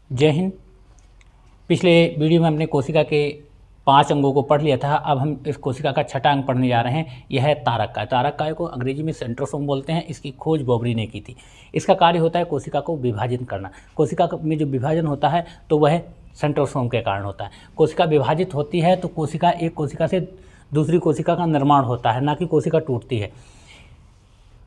जय हिंद। पिछले वीडियो में हमने कोशिका के 5 अंगों को पढ़ लिया था। अब हम इस कोशिका का छठा अंग पढ़ने जा रहे हैं। यह है तारक काय। तारक काय को अंग्रेजी में सेंट्रोसोम बोलते हैं। इसकी खोज बोबरी ने की थी। इसका कार्य होता है कोशिका को विभाजित करना। कोशिका में जो विभाजन होता है तो वह सेंट्रोसोम के कारण होता है। कोशिका विभाजित होती है तो एक कोशिका से दूसरी कोशिका का निर्माण होता है, ना कि कोशिका टूटती है।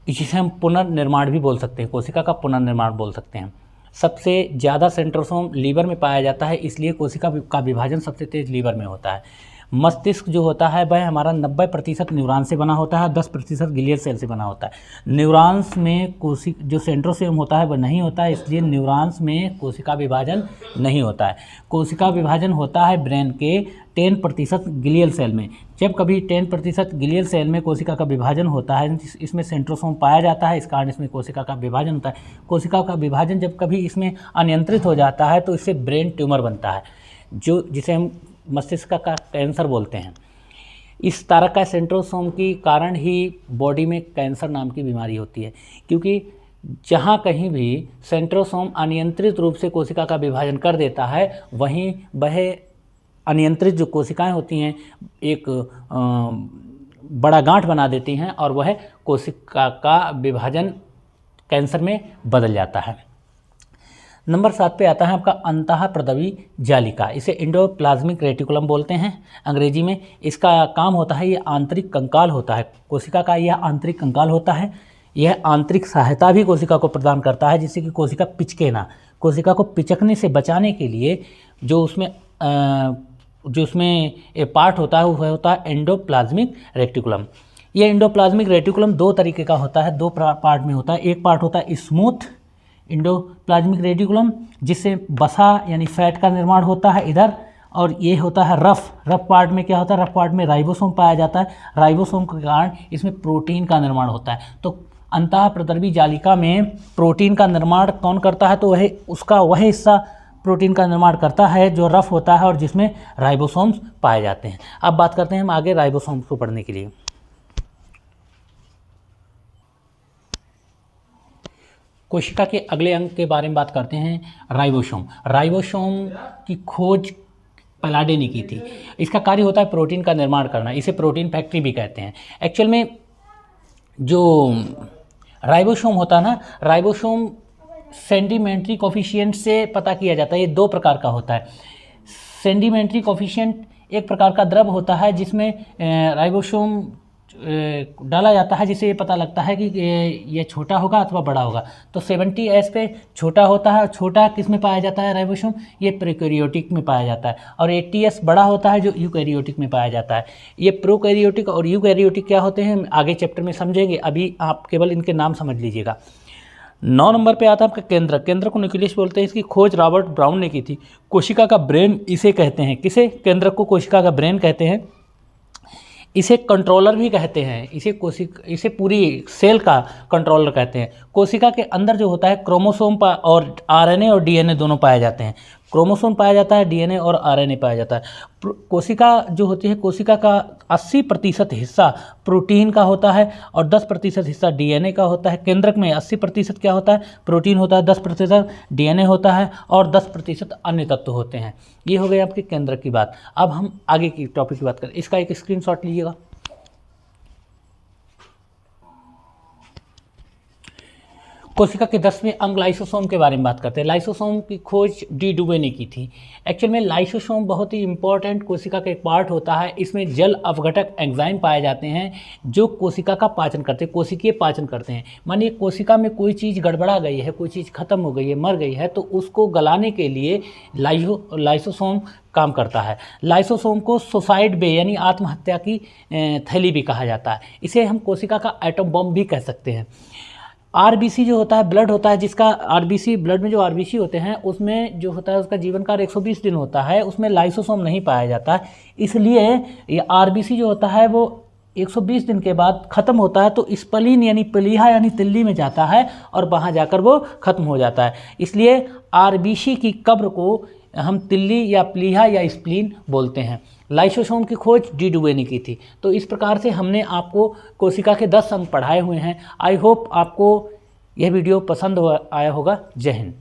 जिसे हम पुनर्निर्माण भी बोल सकते हैं, कोशिका का पुनर्निर्माण बोल सकते हैं। सबसे ज़्यादा सेंट्रोसोम लीवर में पाया जाता है, इसलिए कोशिका का विभाजन सबसे तेज लीवर में होता है। मस्तिष्क जो होता है वह हमारा 90% न्यूरॉन से बना होता है, 10% ग्लियल सेल से बना होता है। न्यूरॉन्स में जो सेंट्रोसोम होता है वह नहीं होता है, इसलिए न्यूरॉन्स में कोशिका विभाजन नहीं होता है। कोशिका विभाजन होता है ब्रेन के 10% ग्लियल सेल में। जब कभी 10% ग्लियल सेल में कोशिका का विभाजन होता है, इसमें सेंट्रोसोम पाया जाता है, इस कारण इसमें कोशिका का विभाजन होता है। कोशिका का विभाजन जब कभी इसमें अनियंत्रित हो जाता है तो इससे ब्रेन ट्यूमर बनता है, जिसे हम मस्तिष्क का कैंसर बोलते हैं। इस तारक काय सेंट्रोसोम के कारण ही बॉडी में कैंसर नाम की बीमारी होती है, क्योंकि जहाँ कहीं भी सेंट्रोसोम अनियंत्रित रूप से कोशिका का विभाजन कर देता है, वहीं वह अनियंत्रित जो कोशिकाएं होती हैं एक बड़ा गांठ बना देती हैं और वह कोशिका का विभाजन कैंसर में बदल जाता है। नंबर 7 पे आता है आपका अंतःप्रदवी जालिका। इसे एंडोप्लाज्मिक रेटिकुलम बोलते हैं अंग्रेजी में। इसका काम होता है, ये आंतरिक कंकाल होता है कोशिका का, यह आंतरिक कंकाल होता है। यह आंतरिक सहायता भी कोशिका को प्रदान करता है, जिससे कि कोशिका पिचके ना। कोशिका को पिचकने से बचाने के लिए जो उसमें पार्ट होता है वह होता है एंडोप्लाज्मिक रेटिकुलम। यह एंडोप्लाज्मिक रेटिकुलम 2 तरीके का होता है, 2 पार्ट में होता है। एक पार्ट होता है स्मूथ एंडोप्लाज्मिक रेटिकुलम, जिससे वसा यानी फैट का निर्माण होता है इधर, और ये होता है रफ पार्ट में क्या होता है, रफ पार्ट में राइबोसोम पाया जाता है। राइबोसोम के कारण इसमें प्रोटीन का निर्माण होता है। तो अंतःप्रदवी जालिका में प्रोटीन का निर्माण कौन करता है, तो वह हिस्सा प्रोटीन का निर्माण करता है जो रफ होता है और जिसमें राइबोसोम्स पाए जाते हैं। अब बात करते हैं हम आगे राइबोसोम्स को पढ़ने के लिए। कोशिका के अगले अंग के बारे में बात करते हैं, राइबोसोम। राइबोसोम की खोज पलाडे ने की थी। इसका कार्य होता है प्रोटीन का निर्माण करना। इसे प्रोटीन फैक्ट्री भी कहते हैं। एक्चुअल में जो राइबोसोम होता है ना, राइबोसोम सेंडिमेंट्री कोफिशिएंट से पता किया जाता है। ये 2 प्रकार का होता है। सेंडिमेंट्री कोफिशिएंट एक प्रकार का द्रव होता है जिसमें राइबोसोम डाला जाता है, जिससे ये पता लगता है कि ये छोटा होगा अथवा बड़ा होगा। तो 70S पे छोटा होता है, और छोटा किस में पाया जाता है राइबोसोम, ये प्रोकैरियोटिक में पाया जाता है। और 80S बड़ा होता है जो यूकैरियोटिक में पाया जाता है। ये प्रोकैरियोटिक और यूकैरियोटिक क्या होते हैं आगे चैप्टर में समझेंगे, अभी आप केवल इनके नाम समझ लीजिएगा। 9 नंबर पे आता है आपका केंद्र को न्यूक्लियस बोलते हैं। इसकी खोज रॉबर्ट ब्राउन ने की थी। कोशिका का ब्रेन इसे कहते हैं। किसे? केंद्र को कोशिका का ब्रेन कहते हैं। इसे कंट्रोलर भी कहते हैं। इसे पूरी सेल का कंट्रोलर कहते हैं। कोशिका के अंदर जो होता है क्रोमोसोम और आरएनए और डीएनए दोनों पाए जाते हैं। क्रोमोसोम पाया जाता है, डीएनए और आरएनए पाया जाता है। कोशिका जो होती है, कोशिका का 80% हिस्सा प्रोटीन का होता है और 10% हिस्सा डीएनए का होता है। केंद्रक में 80% क्या होता है, प्रोटीन होता है, 10% डीएनए होता है और 10% अन्य तत्व होते हैं। ये हो गई आपकी केंद्रक की बात। अब हम आगे की टॉपिक की बात करें। इसका एक स्क्रीनशॉट लीजिएगा। कोशिका के 10वें अंग लाइसोसोम के बारे में बात करते हैं। लाइसोसोम की खोज डी डुबे ने की थी। एक्चुअल में लाइसोसोम बहुत ही इंपॉर्टेंट कोशिका का एक पार्ट होता है। इसमें जल अपघटक एंजाइम पाए जाते हैं जो कोशिका का पाचन करते हैं, कोशिकीय पाचन करते हैं। मानिए कोशिका में कोई चीज़ गड़बड़ा गई है, कोई चीज़ खत्म हो गई है, मर गई है, तो उसको गलाने के लिए लाइसोसोम काम करता है। लाइसोसोम को सुसाइड बे यानी आत्महत्या की थैली भी कहा जाता है। इसे हम कोशिका का एटम बम भी कह सकते हैं। आरबीसी जो होता है, ब्लड होता है, जिसका आरबीसी ब्लड में जो आरबीसी होते हैं उसमें जो होता है उसका जीवन काल 120 दिन होता है। उसमें लाइसोसोम नहीं पाया जाता है, इसलिए ये आरबीसी जो होता है वो 120 दिन के बाद ख़त्म होता है, तो स्प्लीन यानी प्लीहा यानी तिल्ली में जाता है और वहाँ जाकर वो ख़त्म हो जाता है। इसलिए आरबीसी की कब्र को हम तिल्ली या प्लीहा या स्प्लीन बोलते हैं। लाइसोसोम की खोज डी डुबे ने की थी। तो इस प्रकार से हमने आपको कोशिका के 10 अंग पढ़ाए हुए हैं। आई होप आपको यह वीडियो पसंद आया होगा। जय हिंद।